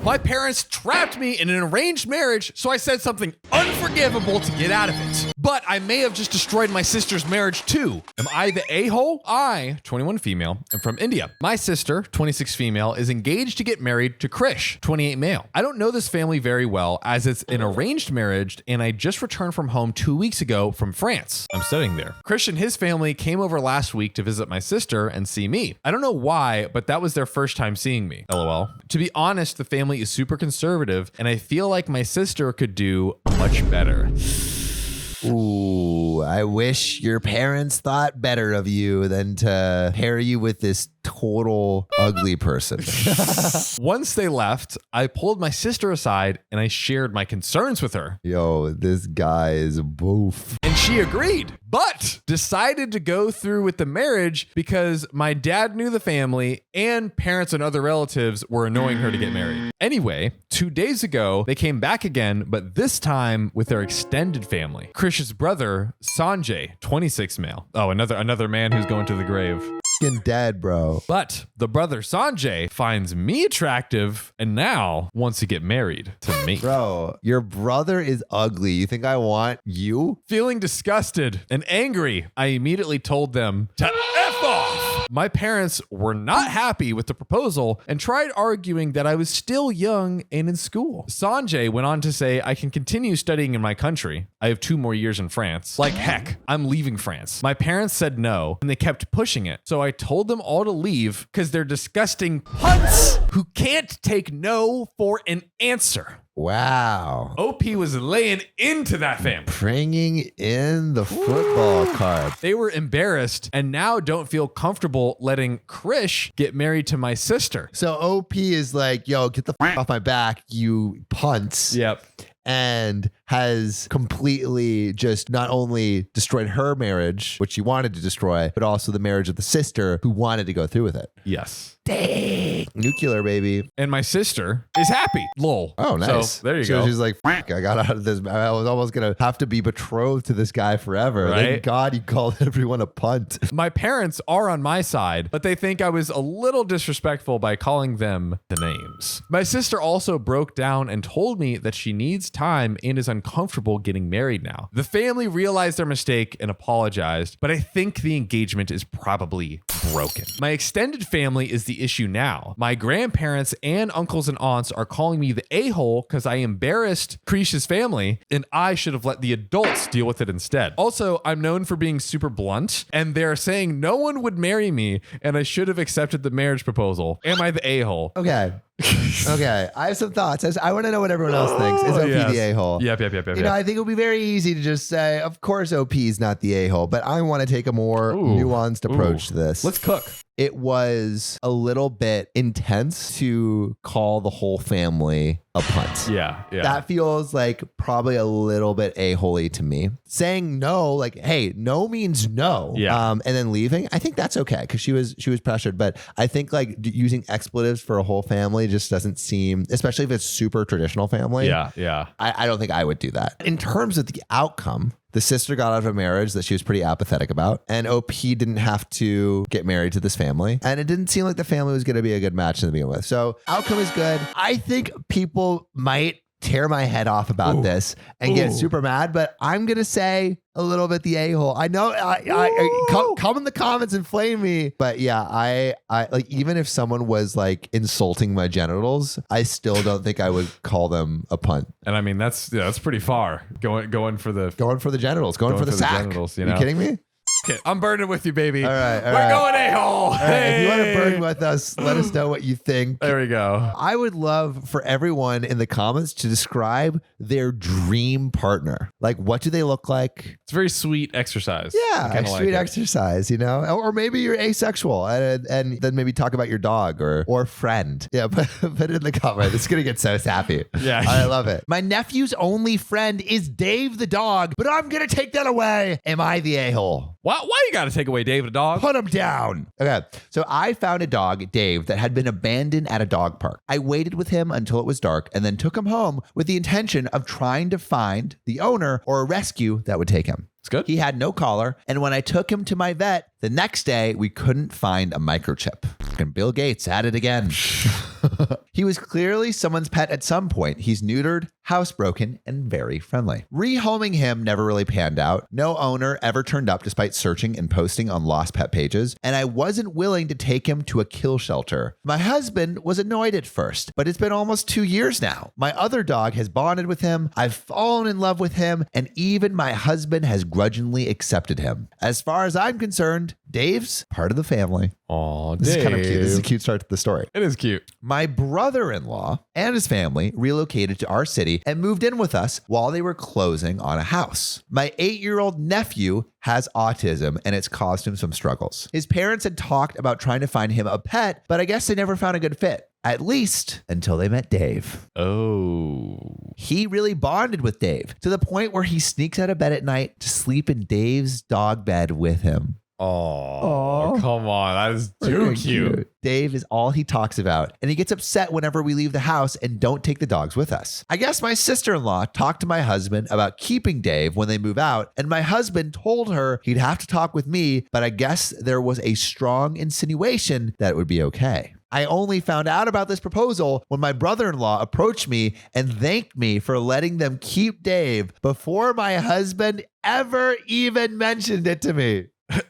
My parents trapped me in an arranged marriage, so I said something unforgivable to get out of it. But I may have just destroyed my sister's marriage too. Am I the a-hole? I, 21 female, am from India. My sister, 26 female, is engaged to get married to Krish, 28 male. I don't know this family very well as it's an arranged marriage and I just returned from home 2 weeks ago from France. I'm studying there. Krish and his family came over last week to visit my sister and see me. I don't know why, but that was their first time seeing me. LOL. To be honest, the family is super conservative and I feel like my sister could do much better. Ooh, I wish your parents thought better of you than to pair you with this total ugly person. Once they left, I pulled my sister aside and I shared my concerns with her. Yo, this guy is a boof. And she agreed, but decided to go through with the marriage because my dad knew the family and parents and other relatives were annoying her to get married. Anyway, 2 days ago, they came back again, but this time with their extended family. Krish's brother, Sanjay, 26 male. Oh, another man who's going to the grave. Fucking dead, bro. But the brother Sanjay finds me attractive and now wants to get married to me. Bro, your brother is ugly. You think I want you? Feeling disgusted and angry, I immediately told them to F off. My parents were not happy with the proposal and tried arguing that I was still young and in school. Sanjay went on to say I can continue studying in my country. I have 2 more years in France. Like heck, I'm leaving France. My parents said no and they kept pushing it. So I told them all to leave because they're disgusting punts who can't take no for an answer. Wow. OP was laying into that family. Bringing in the football card. They were embarrassed and now don't feel comfortable letting Krish get married to my sister. So OP is like, yo, get the off my back, you punts. Yep. And has completely just not only destroyed her marriage, which she wanted to destroy, but also the marriage of the sister who wanted to go through with it. Yes. Dang. Nuclear, baby. And my sister is happy. Lol. Oh, nice. So there you go. She's like, I got out of this. I was almost going to have to be betrothed to this guy forever. Right? Thank God you called everyone a punt. My parents are on my side, but they think I was a little disrespectful by calling them the names. My sister also broke down and told me that she needs time and is uncomfortable getting married now. The family realized their mistake and apologized, but I think the engagement is probably broken. My extended family is the issue now. My grandparents and uncles and aunts are calling me the a-hole because I embarrassed Krish's family and I should have let the adults deal with it instead. Also, I'm known for being super blunt and they're saying no one would marry me and I should have accepted the marriage proposal. Am I the a-hole? Okay. Okay. I have some thoughts. I want to know what everyone else thinks. Is OP the a-hole? Yep. You know, I think it would be very easy to just say, of course, OP is not the a-hole, but I want to take a more nuanced approach to this. Let's cook. It was a little bit intense to call the whole family a punt. Yeah. That feels like probably a little bit a-holy to me. Saying no, like, hey, no means no. Yeah. And then leaving, I think that's okay because she was pressured. But I think like using expletives for a whole family just doesn't seem, especially if it's super traditional family. Yeah. I don't think I would do that. In terms of the outcome, the sister got out of a marriage that she was pretty apathetic about, and OP didn't have to get married to this family. And it didn't seem like the family was going to be a good match to begin with. So outcome is good. I think people might tear my head off about this and get super mad, but I'm going to say a little bit the a-hole. I know I come in the comments and flame me, but yeah, I like, even if someone was like insulting my genitals, I still don't think I would call them a punt. And I mean, that's pretty far going for the genitals, going for the sack. Genitals, you know? Are you kidding me? Okay, I'm burning with you, baby. All right. We're going a-hole. Hey. If you want to burn with us, let us know what you think. There we go. I would love for everyone in the comments to describe their dream partner. Like, what do they look like? It's a very sweet exercise. Yeah, sweet exercise, you know? Or maybe you're asexual and then maybe talk about your dog or friend. Yeah, put it in the comment. It's going to get so sappy. Yeah. I love it. My nephew's only friend is Dave the dog, but I'm going to take that away. Am I the a-hole? Why you got to take away Dave the dog? Put him down. Okay. So I found a dog, Dave, that had been abandoned at a dog park. I waited with him until it was dark and then took him home with the intention of trying to find the owner or a rescue that would take him. It's good. He had no collar. And when I took him to my vet, the next day we couldn't find a microchip. And Bill Gates at it again. He was clearly someone's pet at some point. He's neutered, housebroken, and very friendly. Rehoming him never really panned out. No owner ever turned up despite searching and posting on lost pet pages, and I wasn't willing to take him to a kill shelter. My husband was annoyed at first, but it's been almost 2 years now. My other dog has bonded with him, I've fallen in love with him, and even my husband has grudgingly accepted him. As far as I'm concerned, Dave's part of the family. Aw, Dave. This is kind of cute. This is a cute start to the story. It is cute. My brother-in-law and his family relocated to our city and moved in with us while they were closing on a house. My 8-year-old nephew has autism and it's caused him some struggles. His parents had talked about trying to find him a pet, but I guess they never found a good fit. At least until they met Dave. Oh. He really bonded with Dave to the point where he sneaks out of bed at night to sleep in Dave's dog bed with him. Oh, come on. That is too cute. Dave is all he talks about, and he gets upset whenever we leave the house and don't take the dogs with us. I guess my sister-in-law talked to my husband about keeping Dave when they move out, and my husband told her he'd have to talk with me, but I guess there was a strong insinuation that it would be okay. I only found out about this proposal when my brother-in-law approached me and thanked me for letting them keep Dave before my husband ever even mentioned it to me.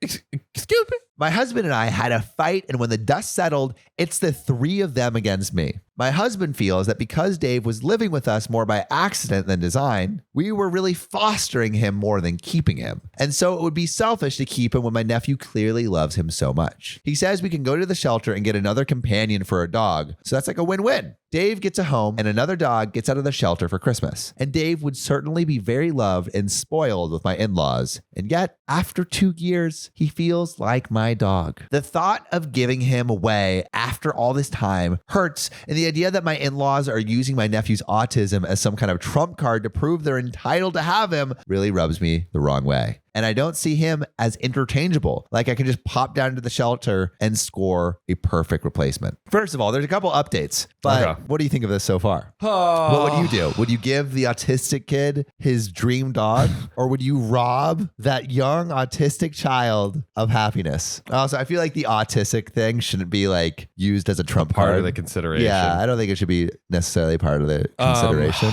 Excuse me? My husband and I had a fight, and when the dust settled, it's the three of them against me. My husband feels that because Dave was living with us more by accident than design, we were really fostering him more than keeping him. And so it would be selfish to keep him when my nephew clearly loves him so much. He says we can go to the shelter and get another companion for a dog. So that's like a win-win. Dave gets a home and another dog gets out of the shelter for Christmas. And Dave would certainly be very loved and spoiled with my in-laws. And yet, after 2 years, he feels like my dog. The thought of giving him away after all this time hurts, and the idea that my in-laws are using my nephew's autism as some kind of trump card to prove they're entitled to have him really rubs me the wrong way. And I don't see him as interchangeable. Like I can just pop down to the shelter and score a perfect replacement. First of all, there's a couple updates, but What do you think of this so far? What would you do? Would you give the autistic kid his dream dog, or would you rob that young autistic child of happiness? Also, I feel like the autistic thing shouldn't be like used as a trump Part card. of the consideration. Yeah, I don't think it should be necessarily part of the consideration.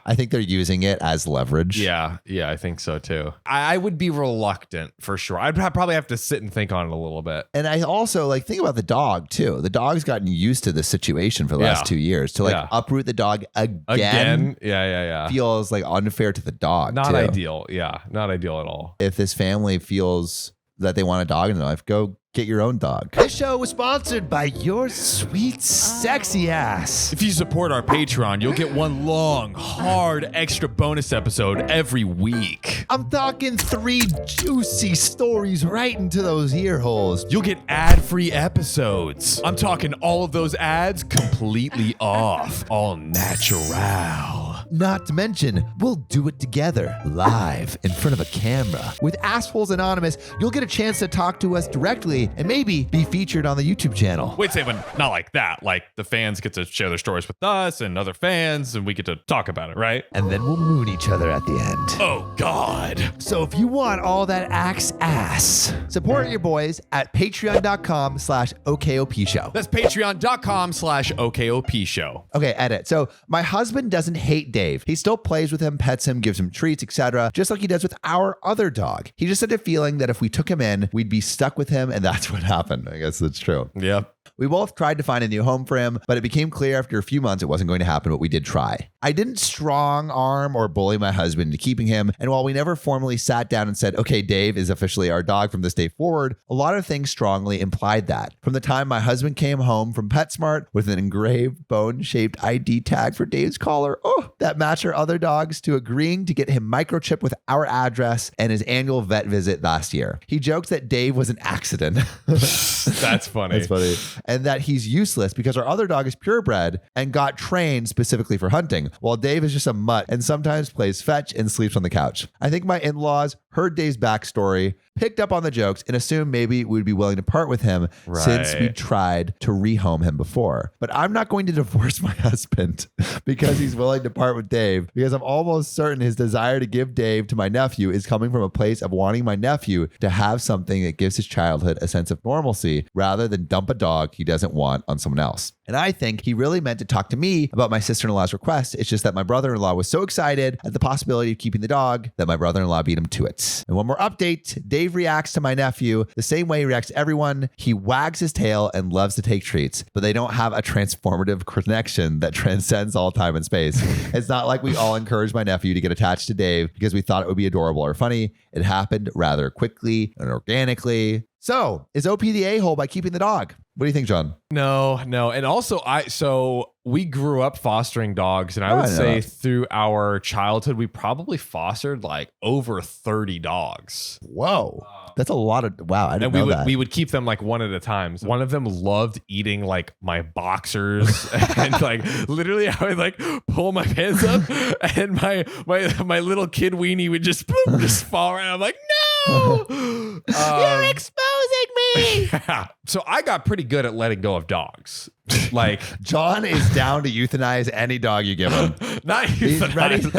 I think they're using it as leverage. Yeah, I think so too. I would be reluctant for sure. I'd probably have to sit and think on it a little bit. And I also think about the dog too. The dog's gotten used to this situation for the last 2 years. To uproot the dog again. Yeah. Feels like unfair to the dog. Not too. ideal. Yeah, not ideal at all. If this family feels that they want a dog in their life, go get your own dog. This show was sponsored by your sweet, sexy ass. If you support our Patreon, you'll get one long, hard, extra bonus episode every week. I'm talking 3 juicy stories right into those ear holes. You'll get ad-free episodes. I'm talking all of those ads completely off. All natural. Not to mention, we'll do it together, live, in front of a camera. With Assholes Anonymous, you'll get a chance to talk to us directly and maybe be featured on the YouTube channel. Wait a second, not like that. Like the fans get to share their stories with us and other fans, and we get to talk about it, right? And then we'll moon each other at the end. Oh, God. So if you want all that axe ass, support your boys at patreon.com/OKOP show. That's patreon.com/OKOP show. Okay, edit. So my husband doesn't hate Dave. He still plays with him, pets him, gives him treats, etc., just like he does with our other dog. He just had a feeling that if we took him in, we'd be stuck with him, and that's what happened. I guess that's true. Yep. We both tried to find a new home for him, but it became clear after a few months it wasn't going to happen, but we did try. I didn't strong arm or bully my husband into keeping him, and while we never formally sat down and said, okay, Dave is officially our dog from this day forward, a lot of things strongly implied that. From the time my husband came home from PetSmart with an engraved bone-shaped ID tag for Dave's collar, that matched our other dogs, to agreeing to get him microchipped with our address and his annual vet visit last year. He jokes that Dave was an accident. That's funny. That's funny. And that he's useless because our other dog is purebred and got trained specifically for hunting, while Dave is just a mutt and sometimes plays fetch and sleeps on the couch. I think my in-laws heard Dave's backstory, picked up on the jokes, and assumed maybe we'd be willing to part with him since we tried to rehome him before. But I'm not going to divorce my husband because he's willing to part with Dave, because I'm almost certain his desire to give Dave to my nephew is coming from a place of wanting my nephew to have something that gives his childhood a sense of normalcy rather than dump a dog he doesn't want on someone else. And I think he really meant to talk to me about my sister-in-law's request. It's just that my brother-in-law was so excited at the possibility of keeping the dog that my brother-in-law beat him to it. And one more update, Dave reacts to my nephew the same way he reacts to everyone. He wags his tail and loves to take treats, but they don't have a transformative connection that transcends all time and space. It's not like we all encouraged my nephew to get attached to Dave because we thought it would be adorable or funny. It happened rather quickly and organically. So, is OP the a-hole by keeping the dog? What do you think, John? No. And also, we grew up fostering dogs, and I would say through our childhood, we probably fostered like over 30 dogs. Whoa. That's a lot of, wow. I didn't know that. We would keep them like one at a time. So one of them loved eating like my boxers and like literally I would like pull my pants up and my little kid weenie would just fall around. I'm like, no, you're exposing me. Yeah. So I got pretty good at letting go of dogs. Like John is down to euthanize any dog you give him. Not euthanize.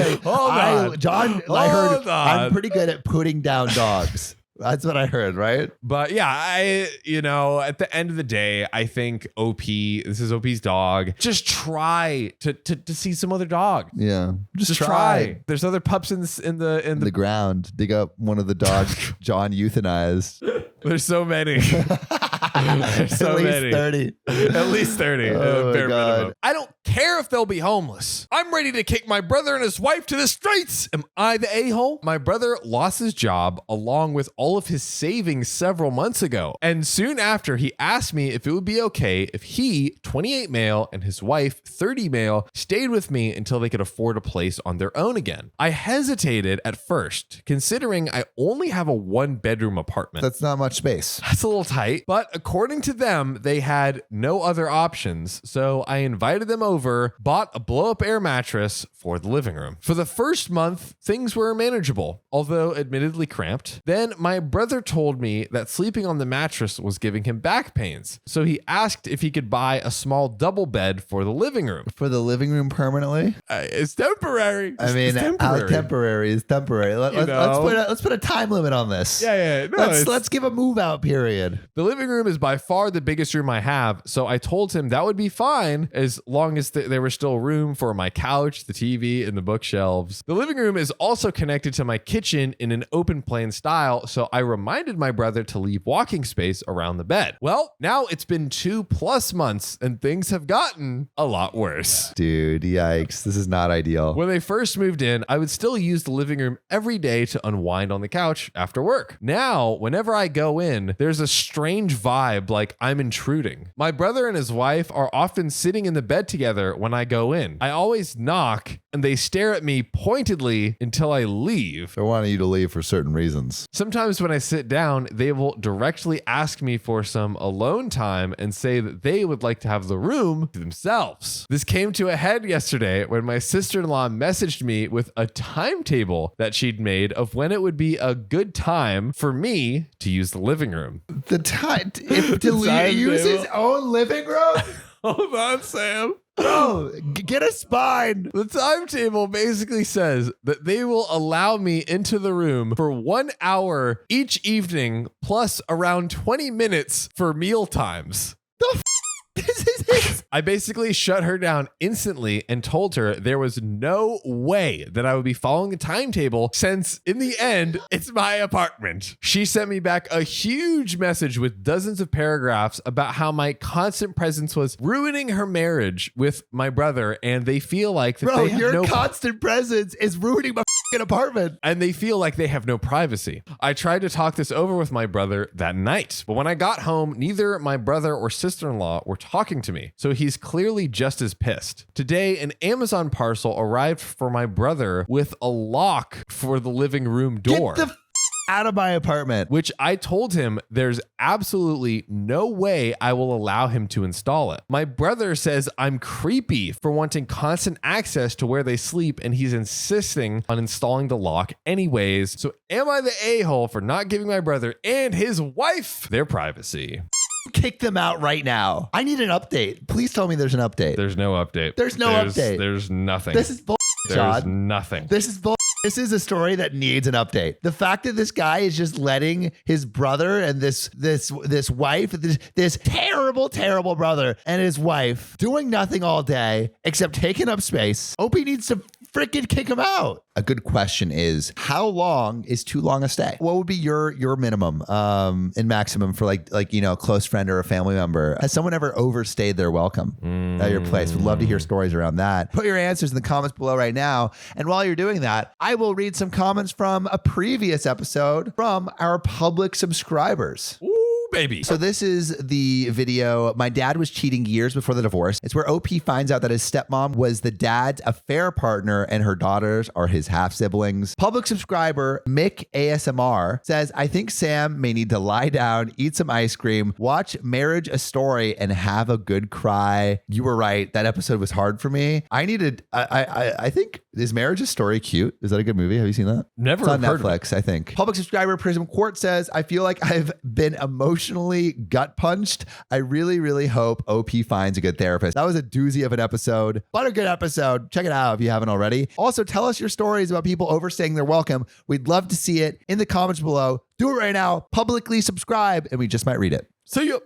I'm pretty good at putting down dogs. That's what I heard, right? But yeah, at the end of the day, I think this is OP's dog. Just try to see some other dog. Yeah. Just try. There's other pups in the ground. Dig up one of the dogs John euthanized. There's so many. There's so many. 30. At least 30. Oh bare my God. minimum. I don't care if they'll be homeless. I'm ready to kick my brother and his wife to the streets. Am I the a-hole? My brother lost his job along with all of his savings several months ago. And soon after, he asked me if it would be okay if he, 28 male, and his wife, 30 male, stayed with me until they could afford a place on their own again. I hesitated at first, considering I only have a 1-bedroom apartment. That's not much space. That's a little tight, but according to them, they had no other options. So I invited them over, bought a blow-up air mattress for the living room. For the first month, things were manageable, although admittedly cramped. Then my brother told me that sleeping on the mattress was giving him back pains. So he asked if he could buy a small double bed for the living room. For the living room permanently? It's temporary. How temporary is temporary? Let's put a time limit on this. Yeah. No, let's give a move out period. The living room is by far the biggest room I have, so I told him that would be fine as long as there was still room for my couch, the TV, and the bookshelves. The living room is also connected to my kitchen in an open plan style, so I reminded my brother to leave walking space around the bed. Well, now it's been 2+ months and things have gotten a lot worse. Dude, yikes. This is not ideal. When they first moved in, I would still use the living room every day to unwind on the couch after work. Now, whenever I go in, there's a strange vibe like I'm intruding. My brother and his wife are often sitting in the bed together when I go in. I always knock and they stare at me pointedly until I leave. They're wanting you to leave for certain reasons. Sometimes when I sit down, they will directly ask me for some alone time and say that they would like to have the room to themselves. This came to a head yesterday when my sister-in-law messaged me with a timetable that she'd made of when it would be a good time for me to use the living room. The time to use his own living room? Hold on, Sam. Bro, get a spine. The timetable basically says that they will allow me into the room for 1 hour each evening, plus around 20 minutes for meal times. This is it. I basically shut her down instantly and told her there was no way that I would be following a timetable since in the end, it's my apartment. She sent me back a huge message with dozens of paragraphs about how my constant presence was ruining her marriage with my brother, and they feel like that Bro, your constant presence is ruining my apartment. And they feel like they have no privacy. I tried to talk this over with my brother that night, but when I got home, neither my brother or sister-in-law were talking to me, so he's clearly just as pissed. Today, an Amazon parcel arrived for my brother with a lock for the living room door. Get the out of my apartment. Which I told him there's absolutely no way I will allow him to install it. My brother says I'm creepy for wanting constant access to where they sleep, and he's insisting on installing the lock anyways. So am I the a-hole for not giving my brother and his wife their privacy? Kick them out right now. I need an update. Please tell me there's an update. There's no update. There's no update. There's nothing. This is bull. There's nothing. This is bull. This is a story that needs an update. The fact that this guy is just letting his brother and this wife, this terrible brother and his wife doing nothing all day except taking up space. Opie needs to freaking kick him out. A good question is, how long is too long a stay? What would be your minimum and maximum for like a close friend or a family member? Has someone ever overstayed their welcome at your place? Would love to hear stories around that. Put your answers in the comments below right now. And while you're doing that, I will read some comments from a previous episode from our public subscribers. Baby. So this is the video. My dad was cheating years before the divorce. It's where OP finds out that his stepmom was the dad's affair partner and her daughters are his half siblings. Public subscriber Mick ASMR says, I think Sam may need to lie down, eat some ice cream, watch Marriage a Story, and have a good cry. You were right. That episode was hard for me. I think, is Marriage a Story cute? Is that a good movie? Have you seen that? Never It's on heard Netflix, I think. Public subscriber Prism Court says, I feel like I've been emotionally gut punched. I really hope OP finds a good therapist. That was a doozy of an episode, but a good episode. Check it out if you haven't already. Also, tell us your stories about people overstaying their welcome. We'd love to see it in the comments below. Do it right now. Publicly subscribe, and we just might read it. See you.